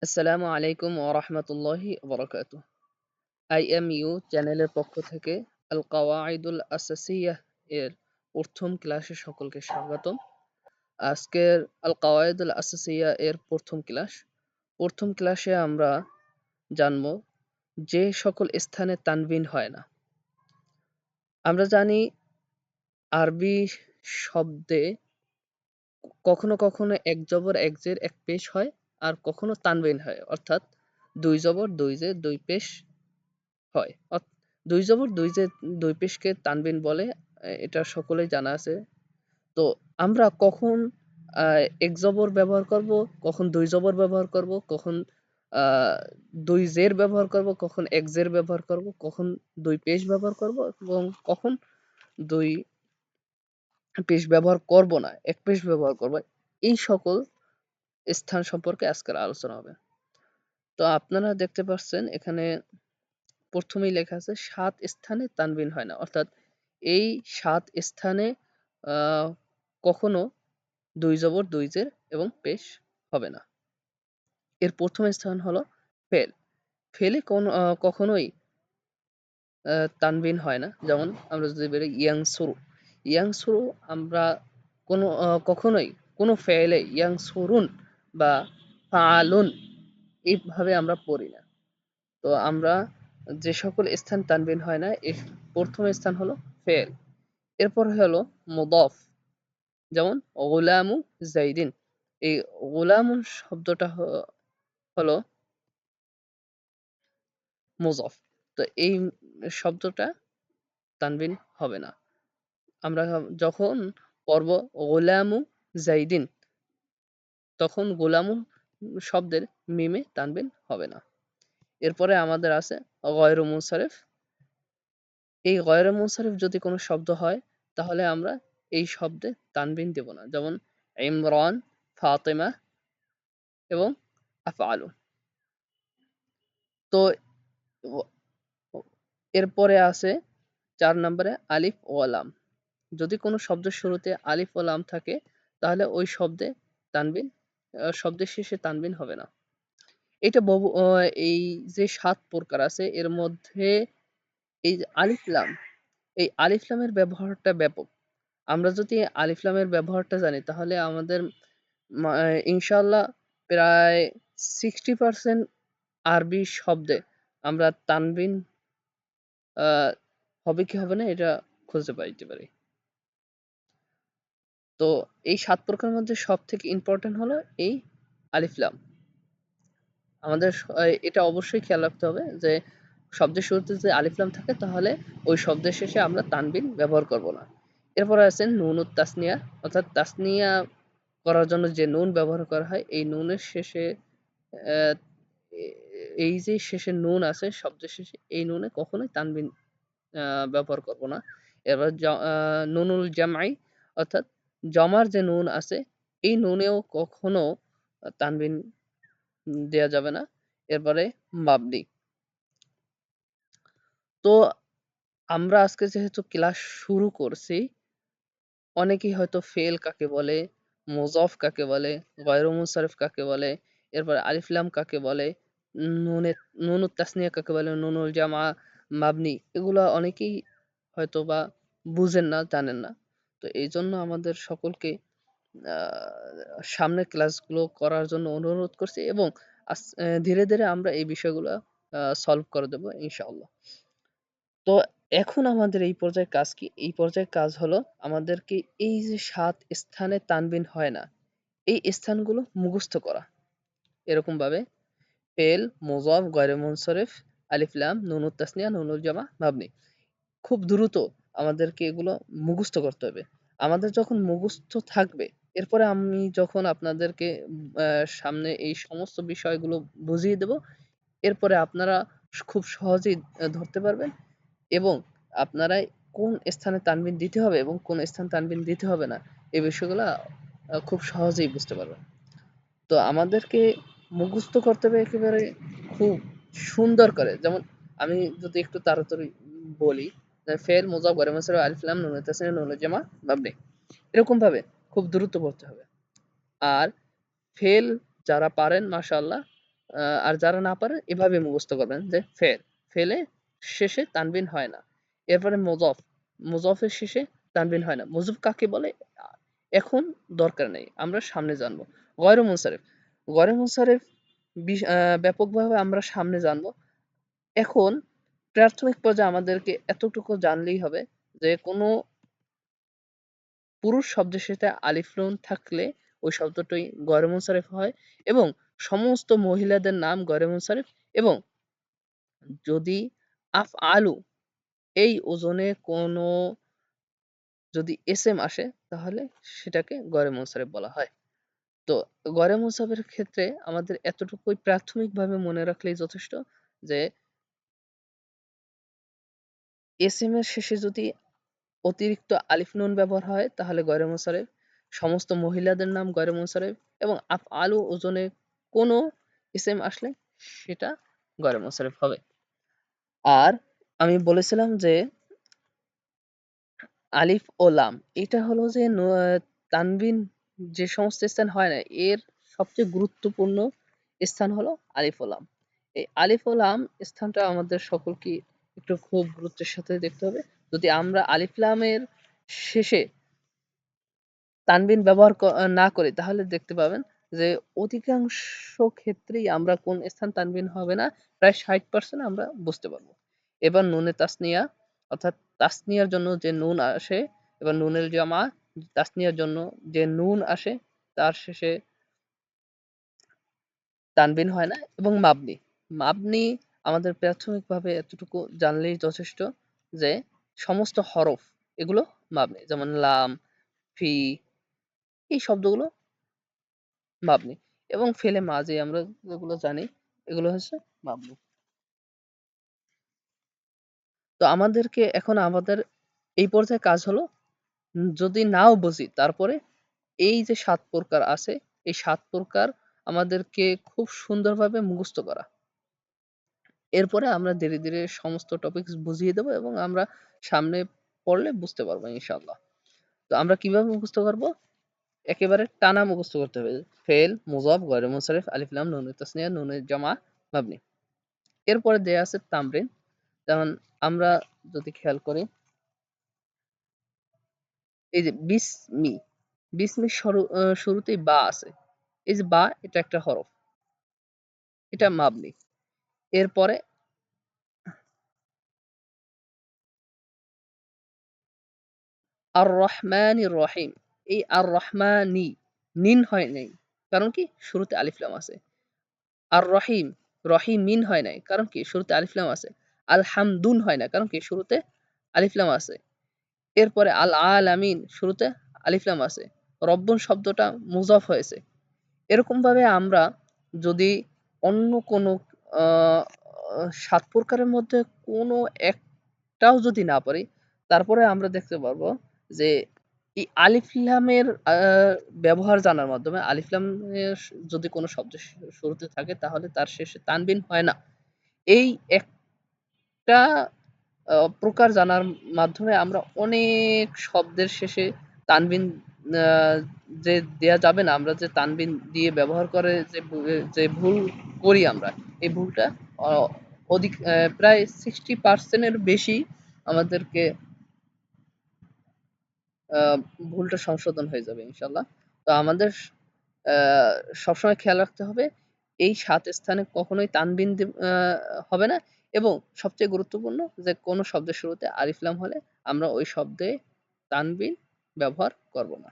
আসসালামু আলাইকুম ওয়া রাহমাতুল্লাহি ওয়া বারাকাতুহু। আইএমইউ চ্যানেলের পক্ষ থেকে আল কাওয়াইদুল আসাসিয়াহ এর ১ম ক্লাসে সকলকে স্বাগতম। আজকের আল কাওয়াইদুল আসাসিয়াহ এর ১ম ক্লাস। ১ম ক্লাসে আমরা জানব যে সকল স্থানে তানবিন হয় না। আমরা জানি আরবি শব্দে কখনো এক জবর, এক জের, এক পেশ হয় আর কখনো তানবিন হয়। অর্থাৎ ২ জবর, ২ জের, ২ পেশ হয়। ২ জবর, ২ জের, ২ পেশকে তানবিন বলে। এটা সকলেই জানা আছে। তো আমরা কখন আ ১ জবর ব্যবহার করব, কখন ২ জবর ব্যবহার করব, কখন আ ২ জের ব্যবহার করব, কখন ১ জের ব্যবহার করব, কখন ২ পেশ ব্যবহার করব এবং কখন ২ পেশ ব্যবহার করব না, ১ পেশ ব্যবহার করব। এই সকল স্থান সম্পর্কে আজকের আলোচনা হবে। তো আপনারা দেখতে পাচ্ছেন এখানে ১ম এই লেখা আছে ৭ স্থানে তানবিন হয় না। অর্থাৎ এই ৭ স্থানে আ কখনো ২ জবর, ২ জের এবং পেশ হবে না। এর ১ম স্থান হলো ফেল। ফেলে কখনোই তানবিন হয় না। যেমন আমরা যদি বলি ইয়ানসুরু। ইয়ানসুরু আমরা কখনোই কোনো ফেলে ইয়ানসুরুন বা ফাআলুন এইভাবে আমরা পড়ি না। তো আমরা যে সকল স্থান তানবিন হয় না, এর ১ম স্থান হলো ফেল। এরপর হলো মুদফ। যেমন গুলামু যাইদিন। এই গুলামু শব্দটা হলো মুযফ। তো এই শব্দটা তানবিন হবে না। আমরা যখন পড়ব গুলামু যাইদিন তখন গুলামু শব্দের মিমে তানবিন হবে না। এরপরে আমাদের আছে গয়রু মুনসারিফ। এই গয়রে মুনসারিফ যদি কোনো শব্দ হয় তাহলে আমরা এই শব্দে তানবিন দেব না। যেমন ইমরান, ফাতেমা এবং আফআলু। তো ও- এরপরে আছে ৪ নম্বরে আলিফ ও লাম। যদি কোনো শব্দের শুরুতে আলিফ ও লাম থাকে তাহলে ওই শব্দে তানবিন শব্দের শেষে তানবিন হবে না। এটা এই যে ৭ প্রকার আছে এর মধ্যে এই যে আলিফ লাম, এই আলিফ লামের ব্যবহারটা ব্যাপক। আমরা যদি আলিফ লামের ব্যবহারটা জানি তাহলে আমাদের ইনশাআল্লাহ প্রায় 60% আরবি শব্দে আমরা তানবিন আ হবে কি হবে না এটা খুঁজে পাইতে পারি। তো এই ৭ প্রকারের মধ্যে সবথেকে ইম্পোর্টেন্ট হলো এই আলিফ লাম। আমাদের এটা অবশ্যই খেয়াল রাখতে হবে যে শব্দের শুরুতে যদি আলিফ লাম থাকে তাহলে ওই শব্দের শেষে আমরা তানবিন ব্যবহার করব না। এরপরে আছে নুনুত তাসনিয়া, অর্থাৎ তাসনিয়া করার জন্য যে নুন ব্যবহার করা হয় এই নুনের শেষে আহ, এই যে শেষে নুন আছে শব্দের শেষে এই নুনে কখনোই তানবিন ব্যবহার করব না। এবার নুনুল জামাই, অর্থাৎ জমার যে নুন আছে এই নুনেও কখনো তানবিন দেয়া যাবে না। এরপরে মাবনি। তো আমরা আজকে যেহেতু ক্লাস শুরু করছি, অনেকেই হয়তো ফেল কাকে বলে, মুযফ কাকে বলে, গয়রু মুনসারিফ কাকে বলে, এরপরে আলিফ লাম কাকে বলে, নুনে নুনুত তাসনিয়া কাকে বলে, নুনুল জামা, মাবনি এগুলা অনেকেই হয়তোবা বুঝেন না, জানেন না। তো এইজন্য আমাদের সকলকে আ সামনের ক্লাসগুলো করার জন্য অনুরোধ করছি এবং ধীরে, ধীরে আমরা এই বিষয়গুলা সলভ করে দেব ইনশাআল্লাহ। তো এখন আমাদের এই পর্যায়ে কাজ কি? এই পর্যায়ে কাজ হলো আমাদেরকে এই যে ৭ স্থানে তানবিন হয় না, এই স্থানগুলো মুখস্থ করা। এরকমভাবে ফেল, মুযফ, গয়রে মুনসারিফ, আলিফ লাম, নুনুত তাসনিয়া, নুনুল জামা, মাবনি। খুব দ্রুত আমাদেরকে এগুলো মুখস্থ করতে হবে। আমাদের যখন মুখস্থ থাকবে, এরপরে আমি যখন আপনাদেরকে আ সামনে এই সমস্ত বিষয়গুলো বুঝিয়ে দেব, এরপরে আপনারা খুব সহজেই ধরতে পারবেন এবং আপনারা কোন স্থানে তানবিন দিতে হবে এবং কোন স্থানে তানবিন দিতে হবে না, এই বিষয়গুলা খুব সহজেই বুঝতে পারবেন। তো আমাদেরকে মুখস্থ করতে হবে একেবারে খুব সুন্দর করে। যেমন আমি যদি একটু তাড়াতাড়ি বলি, ফেল, মুযাফ, গয়রে মুনসারিফ, আলিফ, লাম, নুন তাসনিয়া, নুন জামা, মাবনি। এরকম ভাবে খুব দ্রুত পড়তে হবে। আর ফেল যারা পারেন মাশাআল্লাহ আর যারা না পারেন এভাবে মুখস্থ করবেন যে ফেল, ফেলে শেষে তানবিন হয় না। এরপরে মুযাফ, মুযাফের শেষে তানবিন হয় না। মুযাফ কাকে বলে? আ এখন দরকার নেই। আমরা সামনে জানবো। গয়রু মুনসারিফ, গয়রু মুনসারিফ বিশ আ ব্যাপকভাবে আমরা সামনে জানবো। এখন প্রাথমিক পর্যায়ে আমাদেরকে এতটুকু জানলেই হবে যে কোনো পুরুষ শব্দের সাথে আলিফ নুন থাকলে ওই শব্দটি গয়রে মুনসারিফ হয় এবং সমস্ত মহিলাদের নাম গয়রে মুনসারিফ এবং যদি আফআলু এই ওজনে কোনো যদি এসএম আসে তাহলে সেটাকে গয়রে মুনসারিফ বলা হয়। তো গয়রে মুনসারিফের ক্ষেত্রে আমাদের এতটুকুই প্রাথমিকভাবে মনে রাখলেই যথেষ্ট যে এসএম এর শেষে যদি অতিরিক্ত আলিফ নুন ব্যবহার হয় তাহলে গয়রে মুনসারিফ, সমস্ত মহিলাদের নাম গয়রে মুনসারিফ এবং আফআলু ওজনে কোনো ইসম আসলে সেটা গয়রে মুনসারিফ হবে। আর আমি বলেছিলাম যে আলিফ ও লাম এটা হলো যে তানবিন যে সমস্ত স্থান হয় না এর সবচেয়ে গুরুত্বপূর্ণ স্থান হলো আলিফ ও লাম। এই আলিফ ও লাম স্থানটা আমাদের সকলকে একটু খুব গুরুত্বের সাথে দেখতে হবে। যদি আমরা আলিফ লামের শেষে তানবিন ব্যবহার না করি তাহলে দেখতে পাবেন যে অধিকাংশ ক্ষেত্রেই আমরা কোন স্থান তানবিন হবে না প্রায় ৬০% আমরা বুঝতে পারবো। এবার নুনে তাসনিয়া অর্থাৎ তাসনিয়ার জন্য যে নুন আসে এবার নুনের জামা তাসনিয়ার জন্য যে নুন আসে তার শেষে তানবিন হয় না এবং মাবনি। মাবনি আমাদের প্রাথমিকভাবে এতটুকু জানলেই যথেষ্ট যে সমস্ত হরফ এগুলো মাবনি যেমন লাম, ফি এই শব্দগুলো মাবনি এবং ফেলে মাঝি আমরা যেগুলো জানি এগুলো হচ্ছে মাবনি। তো আমাদেরকে এখন আমাদের এই পর্যায়ে কাজ হলো যদি নাও বুঝি তারপরে এই যে ৭ প্রকার আছে এই ৭ প্রকার আমাদেরকে খুব সুন্দরভাবে মুখস্থ করা। এরপরে আমরা ধীরে, ধীরে সমস্ত টপিকস বুঝিয়ে দেব এবং আমরা সামনে পড়লে বুঝতে পারবো ইনশাআল্লাহ। তো আমরা কিভাবে মুখস্থ করব? একেবারে টানা মুখস্থ করতে হবে। ফেল, মুযাফ, গয়রে মুনসারিফ, আলিফ, লাম, নুন তাসনিয়া, নুন জামা, মাবনি। এরপরে দেয়া আছে তামরিন। যেমন আমরা যদি খেয়াল করি এই যে বিসমি, বিসমির শুরুতেই বা আছে। এই যে বা এটা একটা হরফ। এটা মাবনি। এরপরে আর রহমানির রহিম। এই আর রহমানি নিন হয় নাই। কারণ কি? শুরুতে আলিফ লাম আছে। আর রহিম, রহিমিন হয় নাই। কারণ কি? শুরুতে আলিফ লাম আছে। আল হামদুন হয় না। কারণ কি? শুরুতে আলিফ লাম আছে। এরপরে আল আলামিন শুরুতে আলিফ লাম আছে। রব্বুন শব্দটা মুযাফ হয়েছে। এরকমভাবে আমরা যদি অন্য কোনো আ ৭ প্রকারের মধ্যে কোনো একটাও যদি না পারি, তারপরে আমরা দেখতে পারবো যে এই আলিফ লামের ব্যবহার জানার মাধ্যমে আলিফ লামের যদি কোনো শব্দ শুরুতে থাকে তাহলে তার শেষে তানবিন হয় না। এই একটা প্রকার জানার মাধ্যমে আমরা অনেক শব্দের শেষে তানবিন আ যে দেয়া যাবে না, আমরা যে তানবিন দিয়ে ব্যবহার করে যে ভুল করি আমরা, এই ভুলটা অ অধিক প্রায় 60% এর বেশি আমাদেরকে আ ভুলটা সংশোধন হয়ে যাবে ইনশাআল্লাহ। তো আমাদের আ সবসময় খেয়াল রাখতে হবে এই ৭ স্থানে কখনোই তানবিন হবে না এবং সবচেয়ে গুরুত্বপূর্ণ যে কোনো শব্দের শুরুতে আলিফ লাম হলে আমরা ওই শব্দে তানবিন ব্যবহার করব না।